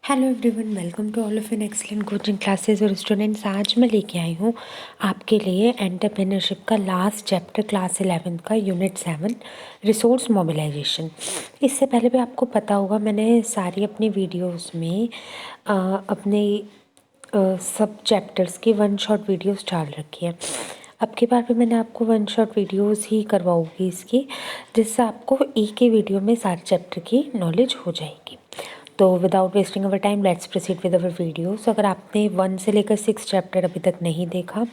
Hello everyone, welcome to all of an excellent coaching classes. और students, आज मैं लेके आई हूँ आपके लिए एंटरप्रेन्योरशिप का लास्ट चैप्टर क्लास 11 का यूनिट 7 रिसोर्स मोबिलाइजेशन। इससे पहले भी आपको पता होगा, मैंने सारी अपनी वीडियोस में अपने सब चैप्टर्स की वन शॉट वीडियोस डाल रखी है। अब की बार भी मैंने आपको वन शॉट वीडियोस ही करवाऊँगी इसकी, जिससे आपको एक ही वीडियो में सारे चैप्टर की नॉलेज हो जाएगी। तो without wasting our time let's proceed with our videos. अगर आपने 1 से लेकर 6 चैप्टर अभी तक नहीं देखा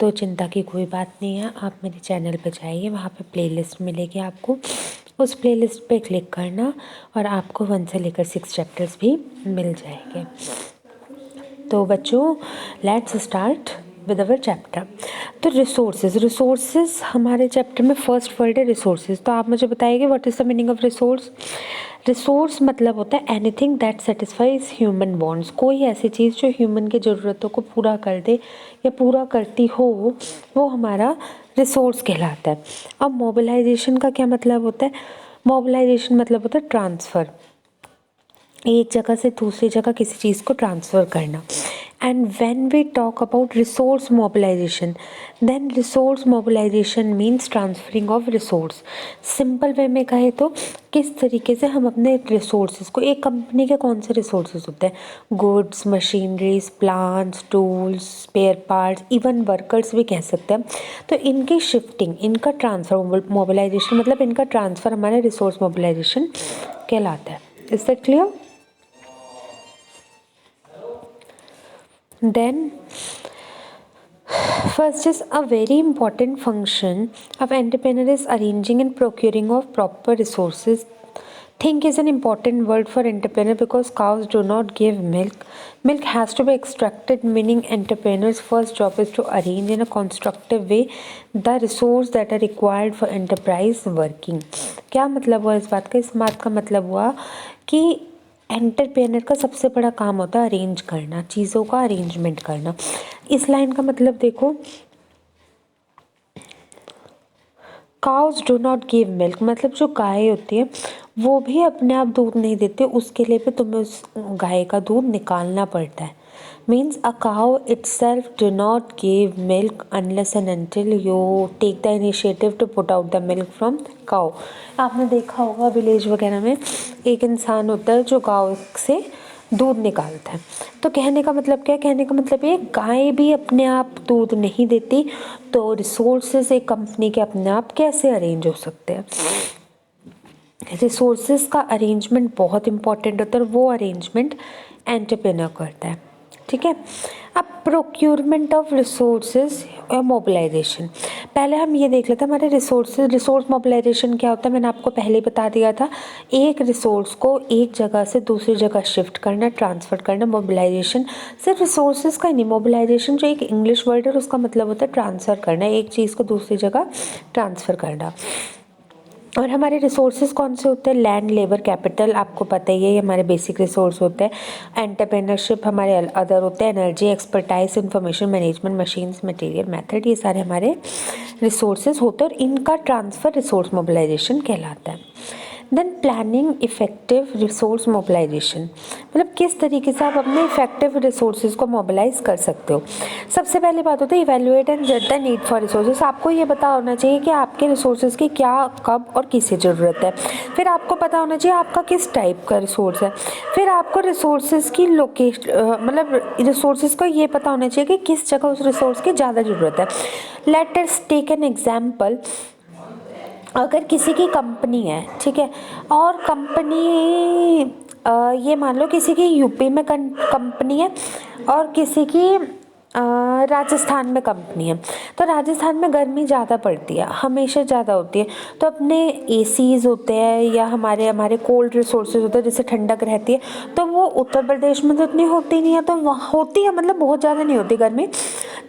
तो चिंता की कोई बात नहीं है, आप मेरे चैनल पर जाइए, वहाँ पे प्लेलिस्ट मिलेगी आपको, उस प्लेलिस्ट पे क्लिक करना और आपको 1 से लेकर 6 चैप्टर्स भी मिल जाएंगे। तो बच्चों, let's start with our chapter. तो रिसोर्सेज हमारे चैप्टर में फर्स्ट वर्ड है रिसोर्सेज। तो आप मुझे बताइए what is the meaning of resource. Resource मतलब होता है anything that satisfies human bonds. कोई ऐसी चीज़ जो ह्यूमन की ज़रूरतों को पूरा कर दे या पूरा करती हो, वो हमारा रिसोर्स कहलाता है। अब मोबिलाइजेशन का क्या मतलब होता है? मोबिलाइजेशन मतलब होता है ट्रांसफ़र, एक जगह से दूसरी जगह किसी चीज़ को ट्रांसफ़र करना। And when we talk about resource mobilization, then resource mobilization means transferring of resource. Simple way में कहे तो किस तरीके से हम अपने रिसोर्सेज को, एक कंपनी के कौन से रिसोर्सेज होते हैं? Goods, machineries, plants, tools, spare parts, even workers भी कह सकते हैं। तो इनकी शिफ्टिंग, इनका ट्रांसफ़र, मोबिलाइजेशन मतलब इनका ट्रांसफ़र हमारा रिसोर्स मोबिलाइजेशन कहलाता है। Is that clear? Then first is a very important function of entrepreneur is arranging and procuring of proper resources. Think is an important word for entrepreneur because cows do not give milk. Milk has to be extracted, meaning entrepreneur's first job is to arrange in a constructive way the resource that are required for enterprise working. क्या मतलब हुआ इस बात का? इस बात का मतलब हुआ कि एंटरप्रेन्योर का सबसे बड़ा काम होता है अरेंज करना, चीज़ों का अरेंजमेंट करना। इस लाइन का मतलब देखो, cows do not give milk मतलब जो गाय होती है वो भी अपने आप दूध नहीं देती, उसके लिए भी तुम्हें उस गाय का दूध निकालना पड़ता है। Means a cow itself do not give milk unless and until you take the initiative to put out the milk from cow. आपने देखा होगा विलेज वगैरह में एक इंसान होता है जो गाय से दूध निकालता है। तो कहने का मतलब क्या है? कहने का मतलब ये गाय भी अपने आप दूध नहीं देती, तो रिसोर्सेज एक कंपनी के अपने आप कैसे अरेंज हो सकते हैं? रिसोर्सेज का अरेंजमेंट बहुत इंपॉर्टेंट होता है और वो अरेंजमेंट एंटरप्रेन्योर करता है। ठीक है। अब प्रोक्यूरमेंट ऑफ रिसोर्सेज और मोबिलाइजेशन, पहले हम ये देख लेते हैं हमारे रिसोर्स मोबिलाइजेशन क्या होता है। मैंने आपको पहले ही बता दिया था, एक रिसोर्स को एक जगह से दूसरी जगह शिफ्ट करना, ट्रांसफ़र करना। मोबिलाइजेशन सिर्फ रिसोर्सेज का ही नहीं, मोबिलाइजेशन जो एक इंग्लिश वर्ड है उसका मतलब होता है ट्रांसफ़र करना, एक चीज़ को दूसरी जगह ट्रांसफ़र करना। और हमारे रिसोर्सेज कौन से होते हैं? लैंड, लेबर, कैपिटल, आपको पता ही है ये हमारे बेसिक रिसोर्स होते हैं। एंटरप्रेन्योरशिप हमारे अदर होते हैं, energy, expertise, information, management, machines, material, method, ये सारे हमारे रिसोर्सेज होते हैं और इनका ट्रांसफ़र रिसोर्स मोबिलाइजेशन कहलाता है। Then planning effective resource mobilization, मतलब किस तरीके से आप अपने इफेक्टिव रिसोर्सेज को मोबिलाइज कर सकते हो। सबसे पहली बात होती है इवेल्युएट एंड जज द नीड फॉर रिसोर्सेज। आपको ये पता होना चाहिए कि आपके रिसोर्सेज की क्या, कब और किसे ज़रूरत है। फिर आपको पता होना चाहिए आपका किस टाइप का रिसोर्स है। फिर आपको रिसोर्सेज की मतलब रिसोर्सेज को ये पता होना चाहिए कि किस जगह उस रिसोर्स की ज़्यादा ज़रूरत है। Let us take an example. अगर किसी की कंपनी है, ठीक है, और कंपनी ये मान लो किसी की यूपी में कंपनी है और किसी की राजस्थान में कंपनी है। तो राजस्थान में गर्मी ज़्यादा पड़ती है, हमेशा ज़्यादा होती है, तो अपने एसीज़ होते हैं या हमारे कोल्ड रिसोर्सेज होते हैं जिससे ठंडक रहती है, तो वो उत्तर प्रदेश में तो इतनी होती नहीं है, तो वहाँ होती है मतलब बहुत ज़्यादा नहीं होती गर्मी,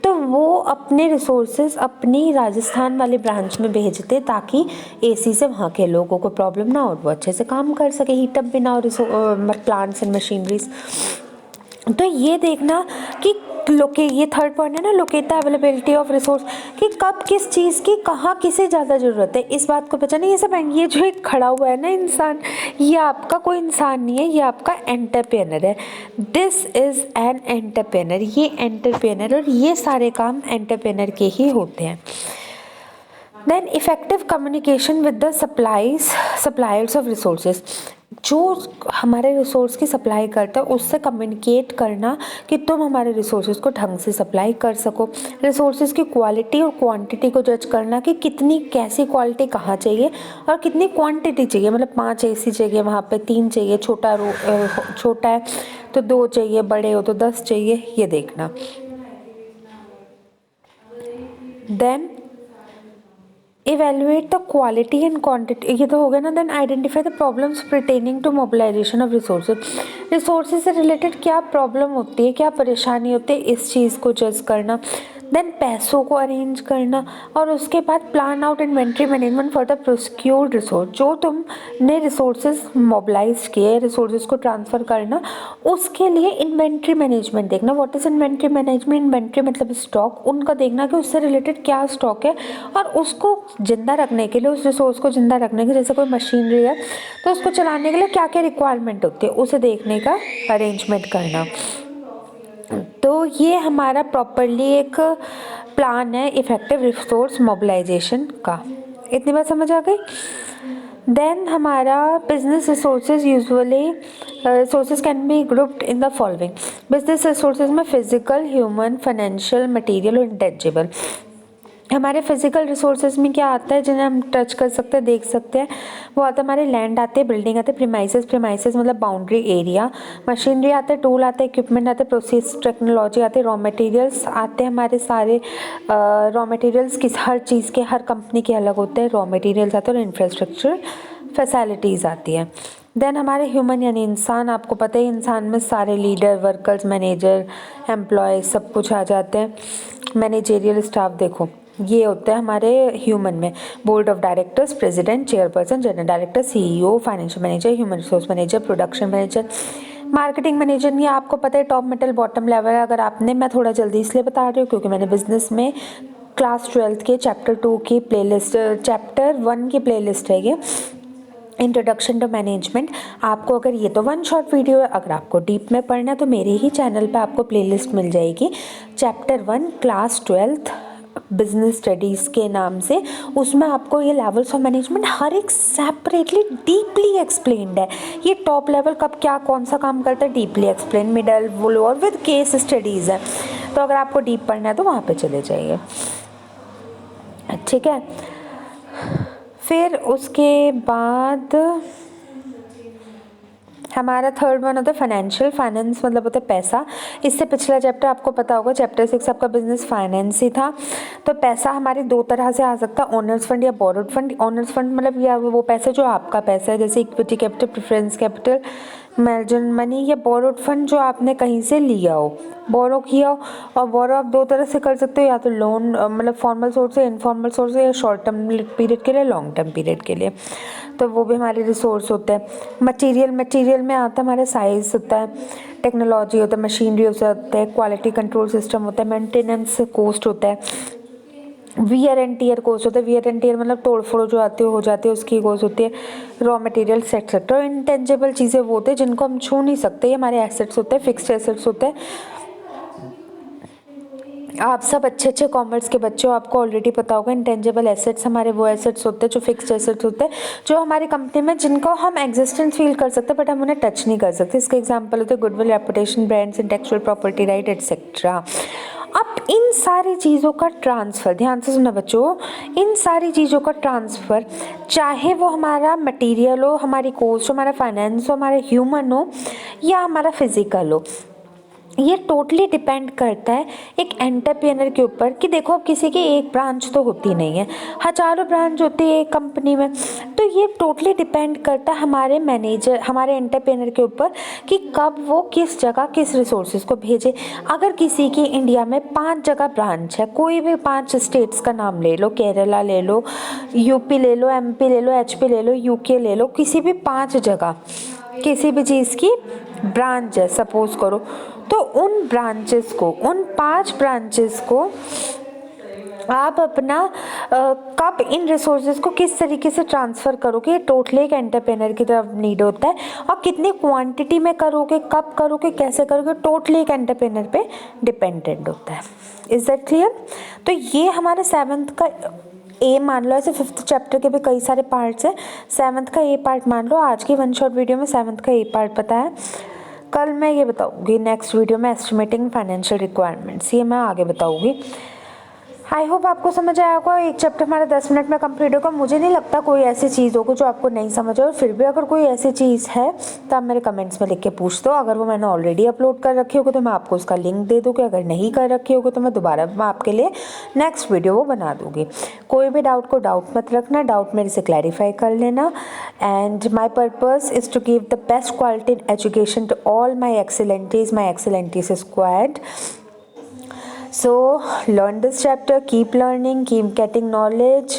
तो वो अपने रिसोर्सेज अपनी राजस्थान वाले ब्रांच में भेजते ताकि एसी से वहाँ के लोगों को प्रॉब्लम ना हो, वो अच्छे से काम कर सके, हीटअप भी ना हो प्लांट्स एंड मशीनरीज। तो ये देखना कि ये थर्ड पॉइंट है ना, locate the availability of resource, कि कब किस चीज़ की कहाँ किसे ज़्यादा ज़रूरत है, इस बात को पहचाने। ये सब ये जो एक खड़ा हुआ है ना इंसान, ये आपका कोई इंसान नहीं है, ये आपका एंटरप्रेन्योर है। दिस इज़ एन एंटरप्रेन्योर, ये एंटरप्रेन्योर, और ये सारे काम एंटरप्रेन्योर के ही होते हैं। Then effective communication with the suppliers of resources, जो हमारे रिसोर्स की सप्लाई करता है उससे कम्युनिकेट करना कि तुम हमारे रिसोर्सेज को ढंग से सप्लाई कर सको। रिसोर्सेज की क्वालिटी और क्वांटिटी को जज करना कि कितनी कैसी क्वालिटी कहाँ चाहिए और कितनी क्वांटिटी चाहिए, मतलब 5 AC चाहिए वहाँ पे 3 चाहिए, छोटा है तो 2 चाहिए, बड़े हो तो 10 चाहिए, ये देखना। Then evaluate the quality and quantity, ये तो हो गया ना। Then identify the problems pertaining to mobilization of resources से रिलेटेड क्या प्रॉब्लम होती है, क्या परेशानी होती है, इस चीज़ को जज करना। देन पैसों को अरेंज करना, और उसके बाद plan out inventory management for the procured resource, जो तुमने रिसोर्सेज मोबिलाइज किए, रिसोर्सेज को ट्रांसफ़र करना, उसके लिए इन्वेंट्री मैनेजमेंट देखना। What is inventory management? Inventory मतलब स्टॉक, उनका देखना कि उससे रिलेटेड क्या स्टॉक है, और उसको जिंदा रखने के लिए, उस रिसोर्स को जिंदा रखने के लिए, जैसे कोई मशीनरी है तो उसको चलाने के लिए क्या क्या रिक्वायरमेंट होती है, उसे देखने का अरेंजमेंट करना। तो ये हमारा प्रॉपरली एक प्लान है इफेक्टिव रिसोर्स मोबिलाइजेशन का। इतनी बात समझ आ गई? देन हमारा business resources usually resources can be grouped in the following. Business resources में फिजिकल, ह्यूमन, फाइनेंशियल, मटेरियल और इंटेंजिबल। हमारे फिजिकल रिसोर्सेज में क्या आता है जिन्हें हम टच कर सकते हैं, देख सकते हैं, वो आता है हमारे लैंड आते हैं, बिल्डिंग आते हैं, प्रीमाइसेस मतलब बाउंड्री एरिया, मशीनरी आते हैं, टूल आते हैं, इक्विपमेंट आते हैं, प्रोसेस टेक्नोलॉजी आते हैं, रॉ मटेरियल्स आते हैं। हमारे सारे रॉ मटेरियल्स किस हर चीज़ के, हर कंपनी के अलग होते हैं, रॉ मटेरियल्स आते हैं, और इंफ्रास्ट्रक्चर फैसिलिटीज़ आती है। देन हमारे ह्यूमन यानी इंसान, आपको पता है इंसान में सारे लीडर, वर्कर्स, मैनेजर, एम्प्लॉय सब कुछ आ जाते हैं। मैनेजेरियल स्टाफ देखो, ये होता है हमारे ह्यूमन में, board of directors, president, chairperson, general director, CEO, financial manager, human resource manager, production manager, marketing manager. ये आपको पता है टॉप, मिडल, बॉटम लेवल। अगर आपने, मैं थोड़ा जल्दी इसलिए बता रही हूँ क्योंकि मैंने बिजनेस में क्लास 12 के चैप्टर 2 की प्लेलिस्ट, चैप्टर 1 की प्लेलिस्ट है ये, इंट्रोडक्शन टू मैनेजमेंट। आपको अगर ये तो 1 शॉर्ट वीडियो है, अगर आपको डीप में पढ़ना है तो मेरे ही चैनल पे आपको प्लेलिस्ट मिल जाएगी, चैप्टर 1 क्लास 12 बिजनेस स्टडीज़ के नाम से। उसमें आपको ये लेवल्स ऑफ मैनेजमेंट हर एक सेपरेटली डीपली एक्सप्लेन्ड है। ये टॉप लेवल कब क्या कौन सा काम करता है, deeply explain, middle, lower with case studies है। तो अगर आपको डीप पढ़ना है तो वहाँ पे चले जाइए, ठीक है। फिर उसके बाद हमारा थर्ड वन होता है फाइनेंशियल। फाइनेंस मतलब होता है पैसा। इससे पिछला चैप्टर आपको पता होगा, चैप्टर 6 आपका बिजनेस फाइनेंस ही था। तो पैसा हमारे 2 तरह से आ सकता है, ओनर्स फंड या बोरोड फंड। ओनर्स फंड मतलब या वो पैसा जो आपका पैसा है, जैसे equity capital, preference capital, margin money, या बोरोड फंड जो आपने कहीं से लिया हो, बोरो किया हो। और बोरो आप 2 तरह से कर सकते हो, या तो लोन मतलब फॉर्मल सोर्स से, इनफॉर्मल सोर्स से, या शॉर्ट टर्म पीरियड के लिए, लॉन्ग टर्म पीरियड के लिए। तो वो भी हमारे रिसोर्स होते हैं। मटेरियल में आता है हमारा साइज होता है, टेक्नोलॉजी होता है, मशीनरी होता है, क्वालिटी कंट्रोल सिस्टम होता है, मेंटेनेंस कॉस्ट होता है, वियर एंड टीयर कॉस्ट होता है। वियर एंड टीयर मतलब तोड़ फोड़ जो आती हो जाती है उसकी कॉस्ट होती है, रॉ मटेरियल एक्सेट्रा। इंटेंजिबल चीज़ें वो होते हैं जिनको हम छू नहीं सकते, ये हमारे एसेट्स होते हैं, फिक्स्ड एसेट्स होते हैं। आप सब अच्छे कॉमर्स के बच्चे हो, आपको ऑलरेडी पता होगा इंटेंजिबल एसेट्स हमारे वो एसेट्स होते हैं जो फिक्स्ड एसेट्स होते हैं, जो हमारी कंपनी में जिनको हम एग्जिस्टेंस फील कर सकते हैं बट हम उन्हें टच नहीं कर सकते। इसके एग्जांपल होते हैं goodwill, reputation, brands, intellectual property right etcetera. अब इन सारी चीज़ों का ट्रांसफ़र, ध्यान से सुनना बच्चों, इन सारी चीज़ों का ट्रांसफ़र, चाहे वो हमारा मटेरियल हो, हमारी कॉस्ट हो, हमारा फाइनेंस हो, हमारा ह्यूमन हो, या हमारा फिजिकल हो, ये टोटली डिपेंड करता है एक एंटरप्रेन्योर के ऊपर। कि देखो अब किसी की एक ब्रांच तो होती नहीं है, हजारों ब्रांच होती है एक कंपनी में। तो ये टोटली डिपेंड करता है हमारे मैनेजर, हमारे एंटरप्रेन्योर के ऊपर कि कब वो किस जगह किस रिसोर्सेज को भेजे। अगर किसी की इंडिया में 5 जगह ब्रांच है, कोई भी 5 स्टेट्स का नाम ले लो, केरला ले लो, यूपी ले लो, MP ले लो, HP ले लो, UK ले लो, किसी भी 5 जगह, किसी भी चीज़ की ब्रांच है सपोज करो, तो उन ब्रांचेस को, उन 5 ब्रांचेस को आप अपना कब इन रिसोर्सेज को किस तरीके से ट्रांसफ़र करोगे, टोटली एक एंटरप्रेनर की तरफ नीड होता है। और कितनी क्वांटिटी में करोगे, कब करोगे, कैसे करोगे, टोटली एक एंटरप्रेनर पे डिपेंडेंट होता है। Is that clear? तो ये हमारे 7th का ए मान लो। ऐसे 5th चैप्टर के भी कई सारे पार्ट्स हैं, 7th का ए पार्ट मान लो। आज की वन शॉट वीडियो में 7th का ए पार्ट पता है। कल मैं ये बताऊँगी नेक्स्ट वीडियो में एस्टिमेटिंग फाइनेंशियल रिक्वायरमेंट्स, ये मैं आगे बताऊँगी। आई होप आपको समझ आया होगा। एक चैप्टर हमारा 10 मिनट में कंप्लीट होगा। मुझे नहीं लगता कोई ऐसी चीज़ होगी जो आपको नहीं समझ आए, और फिर भी अगर कोई ऐसी चीज़ है तो आप मेरे कमेंट्स में लिख के पूछ दो। अगर वो मैंने ऑलरेडी अपलोड कर रखी होगी तो मैं आपको उसका लिंक दे दूँगी, अगर नहीं कर रखी होगी तो मैं दोबारा आपके लिए नेक्स्ट वीडियो वो बना दूँगी। कोई भी डाउट को डाउट मत रखना, डाउट मेरे से क्लैरिफाई कर लेना। And my purpose is to give the best quality in education to all my excellentees squad. So learn this chapter, keep learning, keep getting knowledge.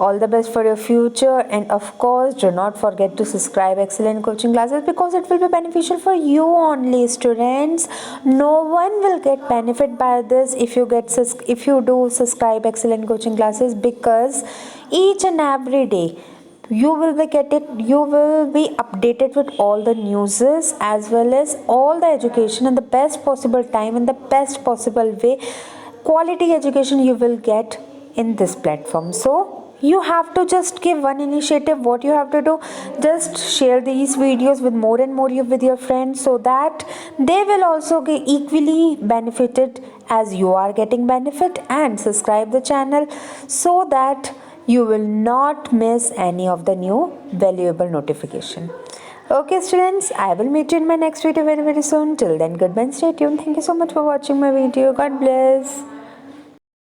All the best for your future, and of course do not forget to subscribe Excellent Coaching Classes, because it will be beneficial for you only, students. No one will get benefit by this if you do subscribe Excellent Coaching Classes, because each and every day you will be updated with all the newses as well as all the education in the best possible time, in the best possible way. Quality education you will get in this platform. So you have to just give one initiative. What you have to do, just share these videos with more and more with your friends, so that they will also get equally benefited as you are getting benefit. And subscribe the channel so that you will not miss any of the new valuable notification. Okay students, I will meet you in my next video very soon. Till then, goodbye and stay tuned. Thank you so much for watching my video. God bless.